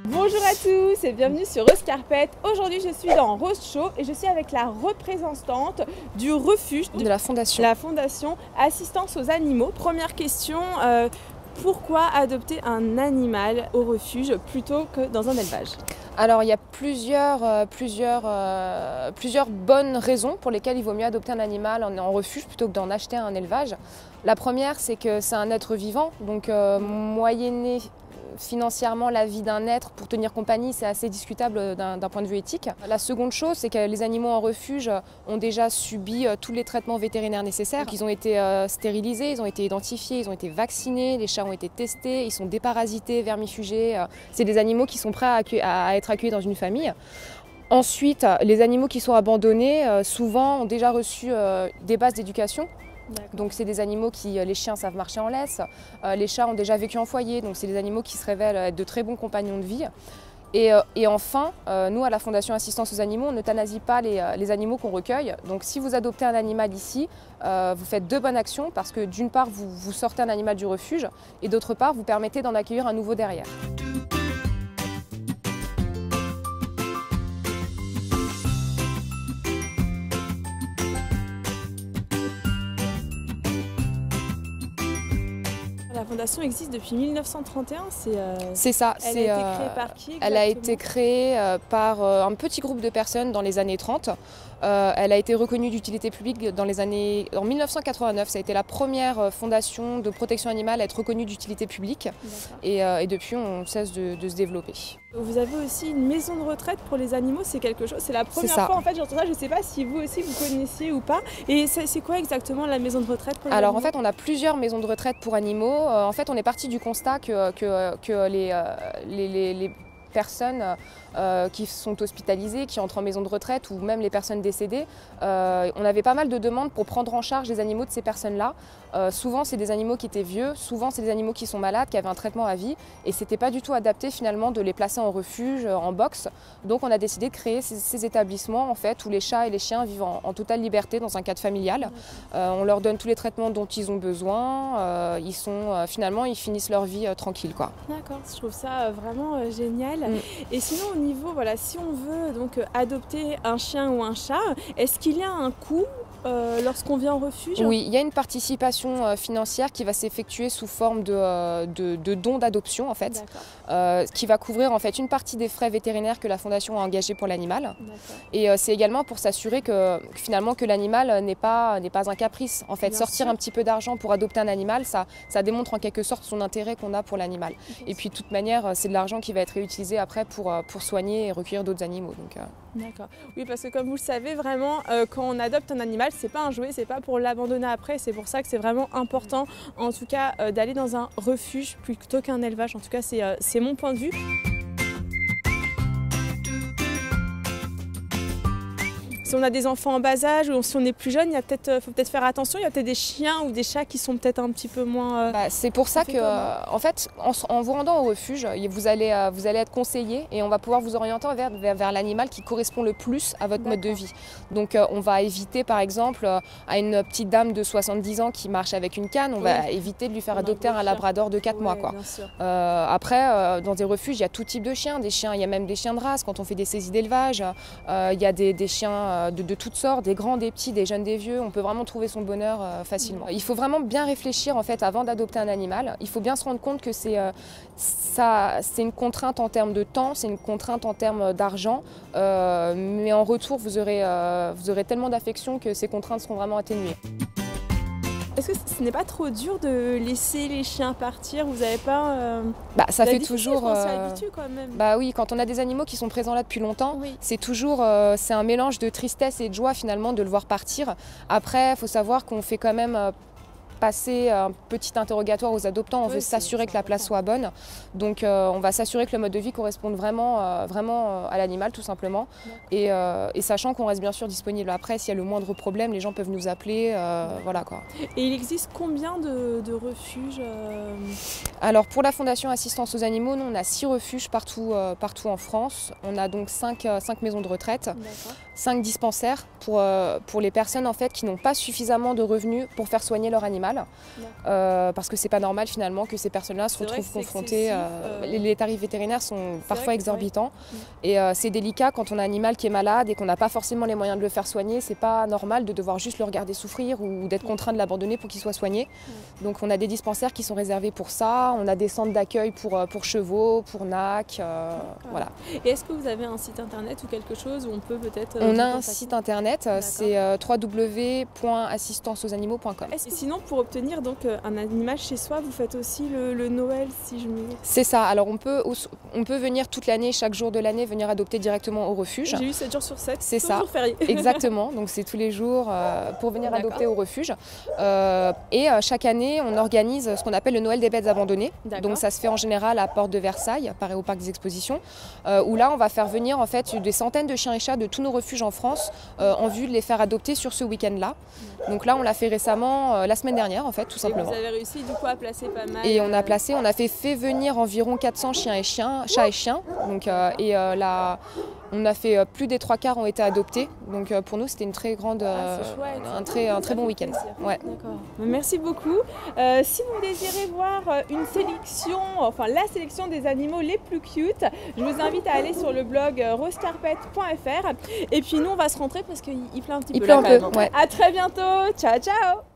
Bonjour à tous et bienvenue sur Rose Carpet. Aujourd'hui je suis dans Rose Show et je suis avec la représentante du refuge de la fondation. Assistance aux animaux. Première question, pourquoi adopter un animal au refuge plutôt que dans un élevage? Alors il y a plusieurs bonnes raisons pour lesquelles il vaut mieux adopter un animal en refuge plutôt que d'en acheter un élevage. La première, c'est que c'est un être vivant, donc moyenner financièrement la vie d'un être pour tenir compagnie, c'est assez discutable d'un point de vue éthique. La seconde chose, c'est que les animaux en refuge ont déjà subi tous les traitements vétérinaires nécessaires. Ils ont été stérilisés, ils ont été identifiés, ils ont été vaccinés, les chats ont été testés, ils sont déparasités, vermifugés. C'est des animaux qui sont prêts à être accueillis dans une famille. Ensuite, les animaux qui sont abandonnés, souvent ont déjà reçu des bases d'éducation. Donc c'est des animaux les chiens savent marcher en laisse, les chats ont déjà vécu en foyer, donc c'est des animaux qui se révèlent être de très bons compagnons de vie. Et enfin, nous à la Fondation Assistance aux animaux, on n'euthanasie pas les animaux qu'on recueille. Donc si vous adoptez un animal ici, vous faites deux bonnes actions parce que d'une part vous sortez un animal du refuge et d'autre part vous permettez d'en accueillir un nouveau derrière. La fondation existe depuis 1931, c'est ça. Elle a été créée par qui exactement? Elle a été créée par un petit groupe de personnes dans les années 30. Elle a été reconnue d'utilité publique en 1989. Ça a été la première fondation de protection animale à être reconnue d'utilité publique. Et depuis, on cesse de se développer. Vous avez aussi une maison de retraite pour les animaux, c'est quelque chose. C'est la première fois en fait j'entends ça. Je ne sais pas si vous aussi vous connaissiez ou pas. Et c'est quoi exactement la maison de retraite pour les animaux? En fait, on a plusieurs maisons de retraite pour animaux. En fait, on est parti du constat que les personnes qui sont hospitalisées, qui entrent en maison de retraite ou même les personnes décédées, on avait pas mal de demandes pour prendre en charge les animaux de ces personnes-là. Souvent, c'est des animaux qui étaient vieux, souvent c'est des animaux qui sont malades, qui avaient un traitement à vie et c'était pas du tout adapté finalement de les placer en refuge, en box. Donc on a décidé de créer ces établissements en fait où les chats et les chiens vivent en totale liberté dans un cadre familial. On leur donne tous les traitements dont ils ont besoin. Finalement, ils finissent leur vie tranquille, quoi. D'accord, je trouve ça vraiment génial. Et sinon au niveau, voilà, si on veut donc adopter un chien ou un chat, est-ce qu'il y a un coût lorsqu'on vient en refuge? Oui, il y a une participation financière qui va s'effectuer sous forme de dons d'adoption en fait, qui va couvrir en fait une partie des frais vétérinaires que la Fondation a engagés pour l'animal. Et c'est également pour s'assurer que finalement que l'animal n'est pas un caprice. En fait, sortir un petit peu d'argent pour adopter un animal, ça démontre en quelque sorte son intérêt qu'on a pour l'animal. Et puis de toute manière, c'est de l'argent qui va être réutilisé après pour soigner et recueillir d'autres animaux. D'accord. Oui, parce que comme vous le savez, vraiment, quand on adopte un animal, c'est pas un jouet, c'est pas pour l'abandonner après. C'est pour ça que c'est vraiment important, en tout cas, d'aller dans un refuge plutôt qu'un élevage. En tout cas, c'est mon point de vue. Si on a des enfants en bas âge ou si on est plus jeune, faut peut-être faire attention. Il y a peut-être des chiens ou des chats qui sont peut-être un petit peu moins... c'est pour ça que, en fait, en vous rendant au refuge, vous allez être conseillé et on va pouvoir vous orienter vers l'animal qui correspond le plus à votre mode de vie. Donc on va éviter, par exemple, à une petite dame de 70 ans qui marche avec une canne, on va éviter de lui faire adopter un labrador de 4 mois. Quoi. Après, dans des refuges, il y a tout type de chiens. Il y a même des chiens de race quand on fait des saisies d'élevage. Il y a des chiens de toutes sortes, des grands, des petits, des jeunes, des vieux. On peut vraiment trouver son bonheur facilement. Il faut vraiment bien réfléchir en fait avant d'adopter un animal. Il faut bien se rendre compte que c'est une contrainte en termes de temps, c'est une contrainte en termes d'argent, mais en retour vous aurez tellement d'affection que ces contraintes seront vraiment atténuées. Est-ce que ce n'est pas trop dur de laisser les chiens partir? Vous n'avez pas... ça fait toujours... On s'y habitue quand même. Bah oui, quand on a des animaux qui sont présents là depuis longtemps, c'est toujours c'est un mélange de tristesse et de joie finalement de le voir partir. Après, il faut savoir qu'on fait quand même passer un petit interrogatoire aux adoptants, on veut s'assurer que la place soit bonne. Donc on va s'assurer que le mode de vie corresponde vraiment à l'animal tout simplement. Et sachant qu'on reste bien sûr disponible après, s'il y a le moindre problème, les gens peuvent nous appeler, voilà quoi. Et il existe combien de refuges Alors pour la Fondation Assistance aux Animaux, nous on a 6 refuges partout en France. On a donc 5 maisons de retraite, 5 dispensaires pour les personnes en fait qui n'ont pas suffisamment de revenus pour faire soigner leur animal. Parce que c'est pas normal finalement que ces personnes-là se retrouvent confrontées. Les tarifs vétérinaires sont parfois exorbitants. Et c'est délicat quand on a un animal qui est malade et qu'on n'a pas forcément les moyens de le faire soigner. C'est pas normal de devoir juste le regarder souffrir ou d'être contraint de l'abandonner pour qu'il soit soigné. Donc on a des dispensaires qui sont réservés pour ça. On a des centres d'accueil pour chevaux, pour NAC, voilà. Et est-ce que vous avez un site internet ou quelque chose où on peut peut-être... On a un site internet, c'est www.assistanceauxanimaux.com. Et sinon, pour obtenir donc un animal chez soi, vous faites aussi le Noël, si je me... C'est ça, alors on peut venir toute l'année, chaque jour de l'année, venir adopter directement au refuge. J'ai eu 7 jours sur 7, c'est ça, férié. Exactement, donc c'est tous les jours pour venir adopter au refuge. Et chaque année, on organise ce qu'on appelle le Noël des bêtes abandonnées. Donc ça se fait en général à Porte de Versailles, pareil au parc des expositions, où là on va faire venir en fait des centaines de chiens et chats de tous nos refuges en France en vue de les faire adopter sur ce week-end-là. Donc là on l'a fait récemment, la semaine dernière en fait, tout simplement. Et vous avez réussi du coup à placer pas mal. Et on a fait venir environ 400 chats et chiens. Donc, on a fait plus des 3 quarts ont été adoptés. Donc pour nous c'était une très grande, un très bon week-end. Ouais. D'accord. Merci beaucoup. Si vous désirez voir une sélection, enfin la sélection des animaux les plus cute, je vous invite à aller sur le blog rosecarpet.fr. Et puis nous on va se rentrer parce qu'il pleut un petit peu. Il pleut un peu, ouais. À très bientôt. Ciao ciao.